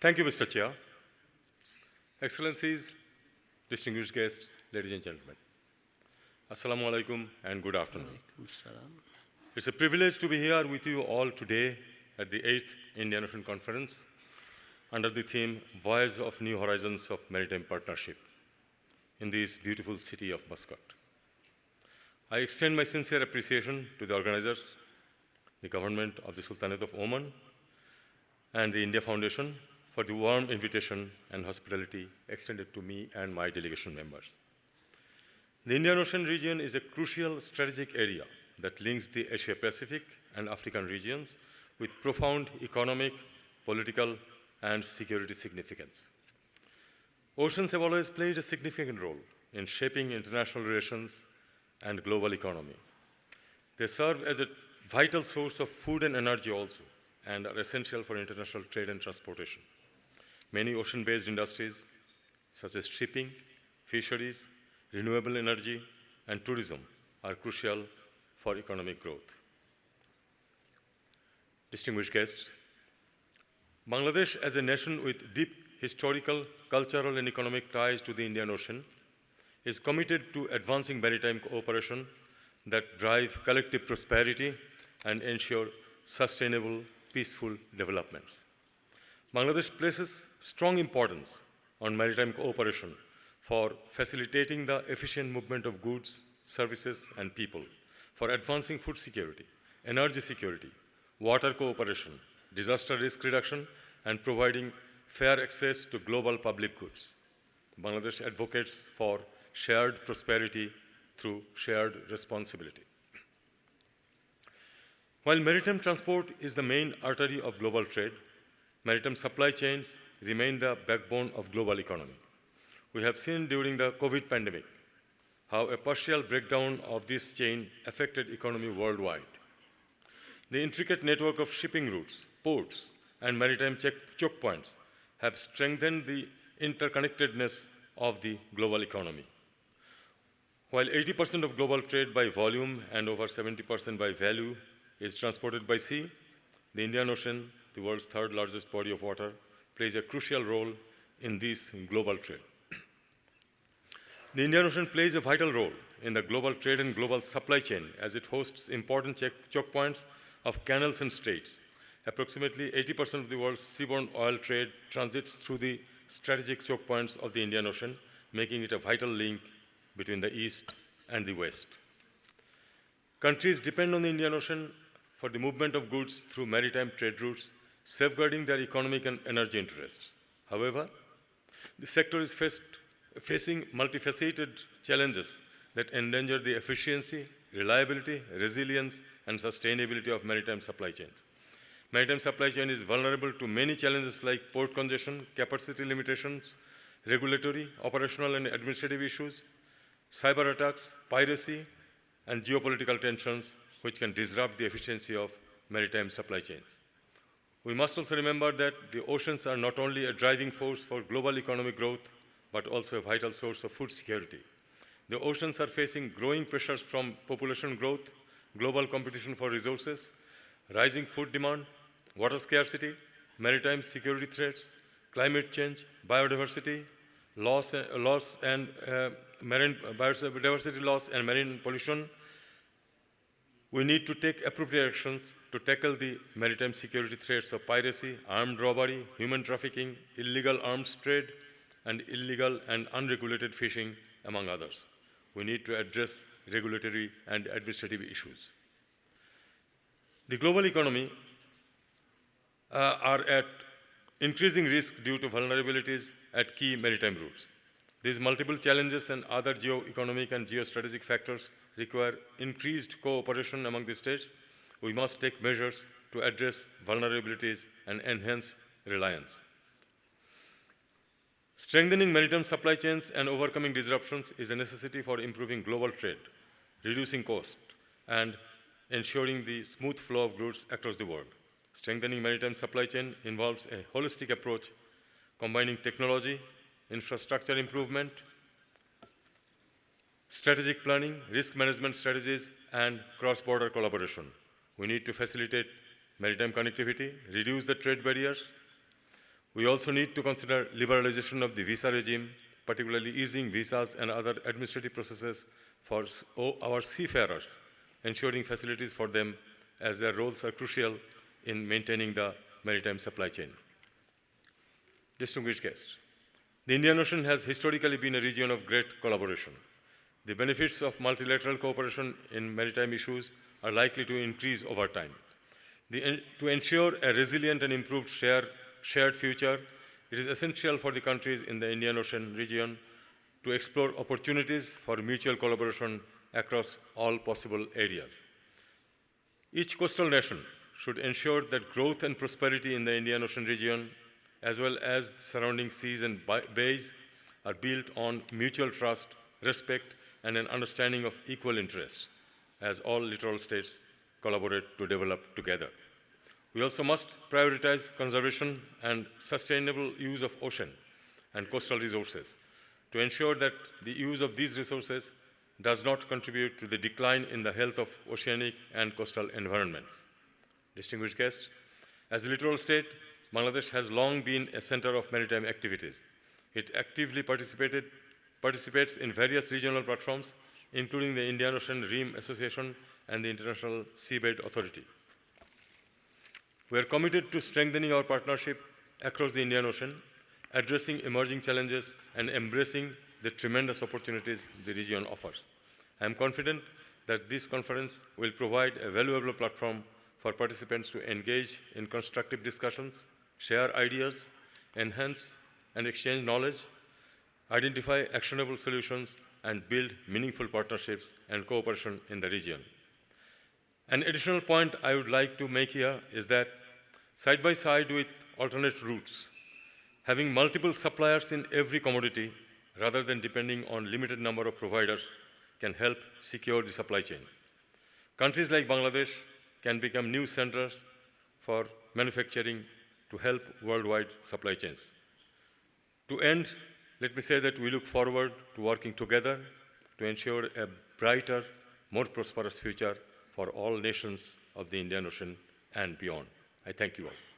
Thank you, Mr. Chair. Excellencies, distinguished guests, ladies and gentlemen. Assalamu alaikum and good afternoon. It's a privilege to be here with you all today at the 8th Indian Ocean Conference under the theme Voyage of New Horizons of Maritime Partnership in this beautiful city of Muscat. I extend my sincere appreciation to the organizers, the government of the Sultanate of Oman, and the India Foundation for the warm invitation and hospitality extended to me and my delegation members. The Indian Ocean region is a crucial strategic area that links the Asia-Pacific and African regions with profound economic, political, and security significance. Oceans have always played a significant role in shaping international relations and global economy. They serve as a vital source of food and energy also, and are essential for international trade and transportation. Many ocean-based industries, such as shipping, fisheries, renewable energy, and tourism, are crucial for economic growth. Distinguished guests, Bangladesh, as a nation with deep historical, cultural, and economic ties to the Indian Ocean, is committed to advancing maritime cooperation that drive collective prosperity and ensure sustainable, peaceful developments. Bangladesh places strong importance on maritime cooperation for facilitating the efficient movement of goods, services, and people, for advancing food security, energy security, water cooperation, disaster risk reduction, and providing fair access to global public goods. Bangladesh advocates for shared prosperity through shared responsibility. While maritime transport is the main artery of global trade, maritime supply chains remain the backbone of global economy. We have seen during the COVID pandemic how a partial breakdown of this chain affected economy worldwide. The intricate network of shipping routes, ports, and maritime choke points have strengthened the interconnectedness of the global economy. While 80% of global trade by volume and over 70% by value is transported by sea, the Indian Ocean, the world's third largest body of water, plays a crucial role in this global trade. The Indian Ocean plays a vital role in the global trade and global supply chain as it hosts important choke points of canals and straits. Approximately 80% of the world's seaborne oil trade transits through the strategic choke points of the Indian Ocean, making it a vital link between the East and the West. Countries depend on the Indian Ocean for the movement of goods through maritime trade routes, safeguarding their economic and energy interests. However, the sector is facing multifaceted challenges that endanger the efficiency, reliability, resilience, and sustainability of maritime supply chains. Maritime supply chain is vulnerable to many challenges like port congestion, capacity limitations, regulatory, operational, and administrative issues, cyber attacks, piracy, and geopolitical tensions, which can disrupt the efficiency of maritime supply chains. We must also remember that the oceans are not only a driving force for global economic growth, but also a vital source of food security. The oceans are facing growing pressures from population growth, global competition for resources, rising food demand, water scarcity, maritime security threats, climate change, biodiversity biodiversity loss and marine pollution. We need to take appropriate actions to tackle the maritime security threats of piracy, armed robbery, human trafficking, illegal arms trade, and illegal and unregulated fishing, among others. We need to address regulatory and administrative issues. The global economy are at increasing risk due to vulnerabilities at key maritime routes. These multiple challenges and other geo-economic and geostrategic factors require increased cooperation among the states. We must take measures to address vulnerabilities and enhance reliance. Strengthening maritime supply chains and overcoming disruptions is a necessity for improving global trade, reducing cost, and ensuring the smooth flow of goods across the world. Strengthening maritime supply chain involves a holistic approach, combining technology, infrastructure improvement, strategic planning, risk management strategies, and cross-border collaboration. We need to facilitate maritime connectivity, reduce the trade barriers. We also need to consider liberalization of the visa regime, particularly easing visas and other administrative processes for our seafarers, ensuring facilities for them as their roles are crucial in maintaining the maritime supply chain. Distinguished guests, the Indian Ocean has historically been a region of great collaboration. The benefits of multilateral cooperation in maritime issues are likely to increase over time. To ensure a resilient and improved shared future, it is essential for the countries in the Indian Ocean region to explore opportunities for mutual collaboration across all possible areas. Each coastal nation should ensure that growth and prosperity in the Indian Ocean region, as well as surrounding seas and bays, are built on mutual trust, respect, and an understanding of equal interests, as all littoral states collaborate to develop together. We also must prioritize conservation and sustainable use of ocean and coastal resources to ensure that the use of these resources does not contribute to the decline in the health of oceanic and coastal environments. Distinguished guests, as a littoral state, Bangladesh has long been a center of maritime activities. It actively participates in various regional platforms, including the Indian Ocean Reef Association and the International Seabed Authority. We are committed to strengthening our partnership across the Indian Ocean, addressing emerging challenges, and embracing the tremendous opportunities the region offers. I am confident that this conference will provide a valuable platform for participants to engage in constructive discussions, share ideas, enhance and exchange knowledge, identify actionable solutions, and build meaningful partnerships and cooperation in the region. An additional point I would like to make here is that side by side with alternate routes, having multiple suppliers in every commodity rather than depending on limited number of providers can help secure the supply chain. Countries like Bangladesh can become new centers for manufacturing to help worldwide supply chains. To end, let me say that we look forward to working together to ensure a brighter, more prosperous future for all nations of the Indian Ocean and beyond. I thank you all.